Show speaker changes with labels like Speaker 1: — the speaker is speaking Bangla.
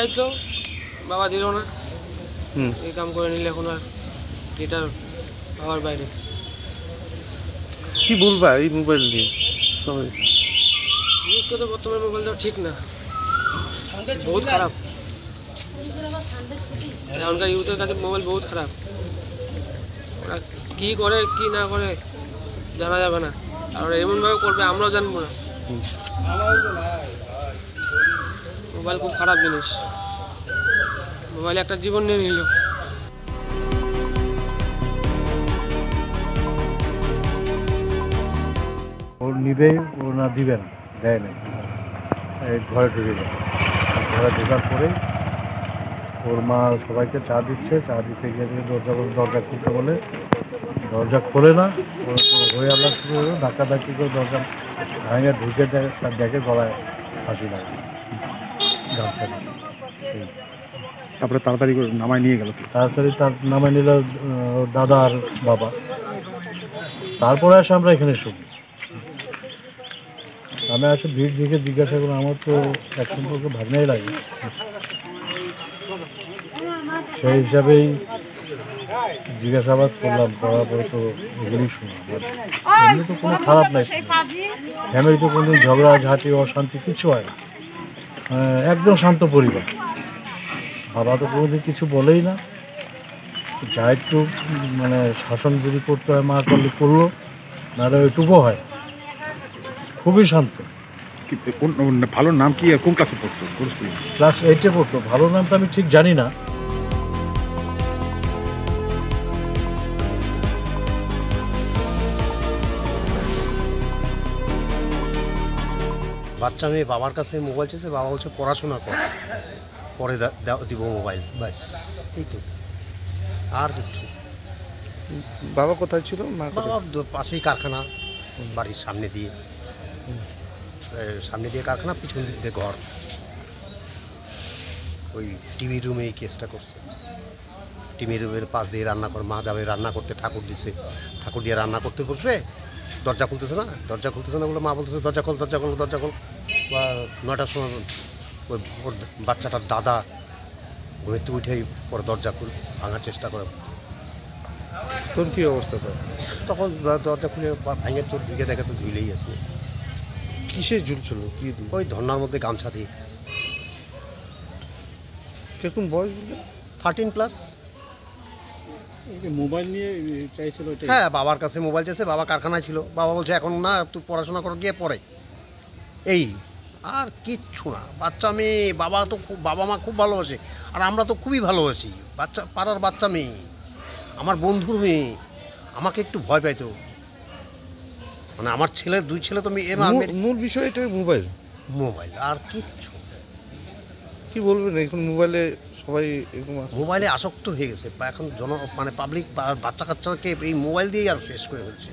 Speaker 1: চাইতো, বাবা দিল না। এই কাম করে নিলে এখন আর এটা বাবার বাইরে।
Speaker 2: কি বলবা এই মোবাইল নিয়ে? সবাই
Speaker 1: ইউজ করতে বর্তমানে মোবাইলটা ঠিক না, বহুত খারাপ। এখনকার ইউথের কাছে মোবাইল বহুত খারাপ। ওরা কী করে কি না করে জানা যাবে না, আর এমনভাবে করবে আমরাও জানবো না। মোবাইল খুব খারাপ জিনিস, মোবাইল একটা জীবন নিয়ে নিল।
Speaker 3: ওর নিবেই, ও না দিবে না, দেয় না, ঘরে ঢুকে যায়। ঘরে ঢোকার পরেই ওর মা সবাইকে চা দিচ্ছে, চা দিতে গিয়ে দরজা খুলতে বলে, দরজা খোলে না। ওর হয়ে আল্লাহ শুরু হলো, ধাক্কাধাক্কি করে দরজা ভাঙে ঢুকে তার দেখে গলায় ফাঁসি লাগে, গামছা দিয়ে।
Speaker 2: তারপরে তাড়াতাড়ি করে নামায় নিয়ে গেল।
Speaker 3: তাড়াতাড়ি তার নামায় নিল ওর দাদা আর বাবা। তারপরে আসে আমরা এখানে শুনি। আমি আসে ভিড় দিকে জিজ্ঞাসা করি, আমার তো এক সম্পর্কে ভাবনাই লাগে। সেই হিসাবেই জিজ্ঞাসাবাদ করলাম, করার পরে তো এগুলি শুনলাম। এমনি তো কোনো খারাপ নাই, ফ্যামিলিতে কোনোদিন ঝগড়া ঝাঁটি অশান্তি কিছু হয় না, একদম শান্ত পরিবার। বাবা তো কোনোদিন কিছু বলেই না, যা একটু মানে শাসন যদি করতে হয় মা করলে করলো, নাহলে ওইটুকু হয়। খুবই শান্ত।
Speaker 2: ভালো নাম কি আর কোন ক্লাসে পড়তো?
Speaker 3: ক্লাস 8-এ পড়তো। ভালো নামটা আমি ঠিক জানি না।
Speaker 4: বাচ্চা মেয়ে বাবার কাছে মোবাইল চেয়েছে, বাবা বলছে পড়াশোনা কর, পরে দিব মোবাইল, ব্যাস এই তো, আর কিছু।
Speaker 2: বাবা কোথায় ছিল?
Speaker 4: বাবা পাশেই কারখানা, বাড়ির সামনে দিয়ে কারখানা, পিছন দিক দিয়ে ঘর। ওই টিভি রুমে এই কেসটা করছে। টিভি রুমের পাশ দিয়ে রান্না করে, মা যাবে রান্না করতে, ঠাকুর দিছে, ঠাকুর দিয়ে রান্না করতে বসবে, দরজা খুলতেছে না বলে মা বলতেছে দরজা খোল। বা 9টার সময় ওই ওর বাচ্চাটার দাদা ঘুমেতে উঠেই পরে দরজা ভাঙার চেষ্টা করে।
Speaker 2: তোর কী অবস্থা?
Speaker 4: তখন দরজা খুলে ভাঙে তোর দিকে দেখে তো ঝুলেই আছে।
Speaker 2: কিসে ঝুলছিল? কি
Speaker 4: ওই ধর্নার মধ্যে গামছা দিয়ে।
Speaker 2: কিরকম বয়স বললে?
Speaker 4: 13+।
Speaker 3: মোবাইল নিয়ে চাইছিল?
Speaker 4: হ্যাঁ, বাবার কাছে মোবাইল চেয়েছে, বাবা কারখানায় ছিল। বাবা বলছে এখন না, তুই পড়াশোনা করে গিয়ে পড়ে, এই আর কিচ্ছু না। বাচ্চা মেয়ে, বাবা মা খুব ভালোবাসে, আর আমরা তো খুবই ভালোবাসি। পাড়ার বাচ্চা মেয়ে, আমার বন্ধুর মেয়ে, আমাকে একটু ভয় পাইতো। মানে আমার দুই ছেলে তো
Speaker 2: মূল বিষয় এটা মোবাইল
Speaker 4: আর কিচ্ছু।
Speaker 2: কি বলবেন এখন মোবাইলে সবাই এরকম
Speaker 4: মোবাইলে আসক্ত হয়ে গেছে। এখন পাবলিক বাচ্চা কাচ্চাকে এই মোবাইল দিয়েই আর শেষ করে ফেলছে।